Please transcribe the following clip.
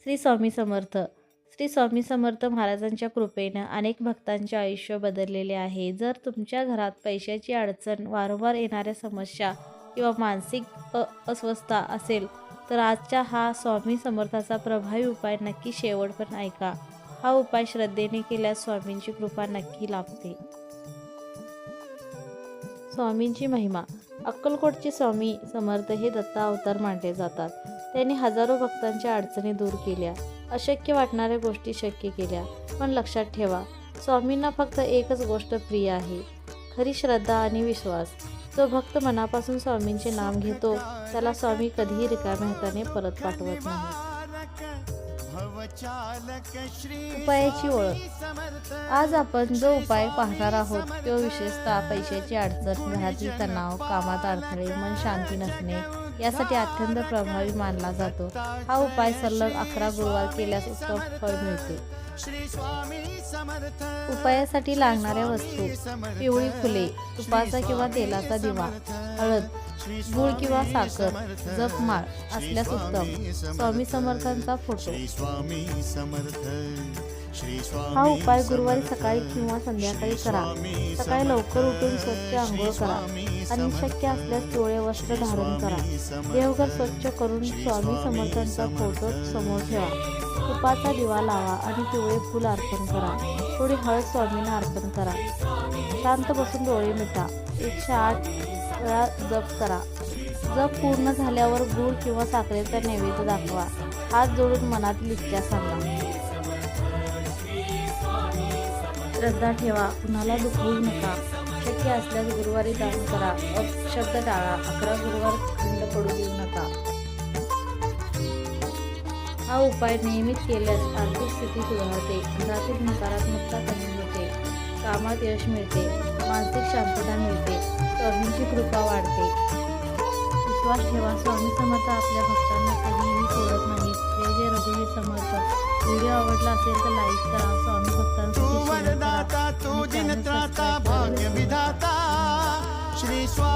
श्री स्वामी समर्थ. श्री स्वामी समर्थ महाराजांच्या कृपेनं अनेक भक्तांचे आयुष्य बदललेले आहे. जर तुमच्या घरात पैशाची अडचण, वारंवार येणाऱ्या समस्या किंवा मानसिक अस्वस्थता असेल तर आजच्या हा स्वामी समर्थाचा प्रभावी उपाय नक्की शेवटपर्यंत ऐका. हा उपाय श्रद्धेने केल्यास स्वामींची कृपा नक्की लाभते. स्वामींची महिमा. अक्कलकोटचे स्वामी समर्थ हे दत्ता अवतार मानले जातात. त्यांनी हजारो भक्तांच्या अडचणी दूर केल्या, अशक्य वाटणाऱ्या गोष्टी शक्य केल्या. पण लक्षात ठेवा, स्वामींना फक्त एकच गोष्ट प्रिय आहे, खरी श्रद्धा आणि विश्वास. जो भक्त मनापासून स्वामींचे नाम घेतो त्याला स्वामी कधीही रिकाम्या हाताने परत पाठवत नाही. उपायाची ओळख. आज आपण जो उपाय पाहणार आहोत तो विशेषतः पैशाची अडचण, घरातील तणाव, कामात अडथळे, मन शांती नसणे यासाठी अत्यंत प्रभावी मानला जातो. हा उपाय सलग 11 गुरुवार केल्यास उत्तम फळ मिळते. उपायासाठी लागणाऱ्या वस्तू: पिवळी फुले, तुपाचा किंवा तेलाचा दिवा, हळद, गूळ किंवा साखर, जपमाळ असल्यास उत्तम. स्वामी समर्थांचा फोटो. हा उपाय गुरुवारी सकाळी किंवा संध्याकाळी करा. सकाळी लवकर उठून स्वच्छ आंघोळ करा आणि शक्य असल्यास पिवळे वस्त्र धारण करा. देवघर स्वच्छ करून स्वामी समर्थांचा फोटो समोर ठेवा. तुपाचा दिवा लावा आणि पिवळे फूल अर्पण करा. थोडी हळद स्वामींना अर्पण करा. शांत बसून डोळे मिटा. 108 वेळा जप करा. जप पूर्ण झाल्यावर गूळ किंवा साखरेचा नैवेद्य दाखवा. हात जोडून मनातील इच्छा सांगा. श्रद्धा ठेवा, कुणाला दुखवू नका. शक्य असल्यास गुरुवारी दान करा. अपशब्द टाळा. 11 गुरुवार खंड पडू देऊ नका. हा उपाय नियमित केल्यास आर्थिक स्थिती सुधारते, घरातील नकारात्मकता कमी होते, कामात यश मिळते, मानसिक शांतता मिळते, स्वामींची कृपा वाढते. विश्वास ठेवा, स्वामी समर्थ आपल्या भक्तांना कधीही सोडत नाहीत. जय जय रघुवीर समर्थ. व्हिडिओ आवडला असेल तर लाईक करा, स्वामी भक्तांसाठी शेअर करा आणि चॅनल सबस्क्राईब करा.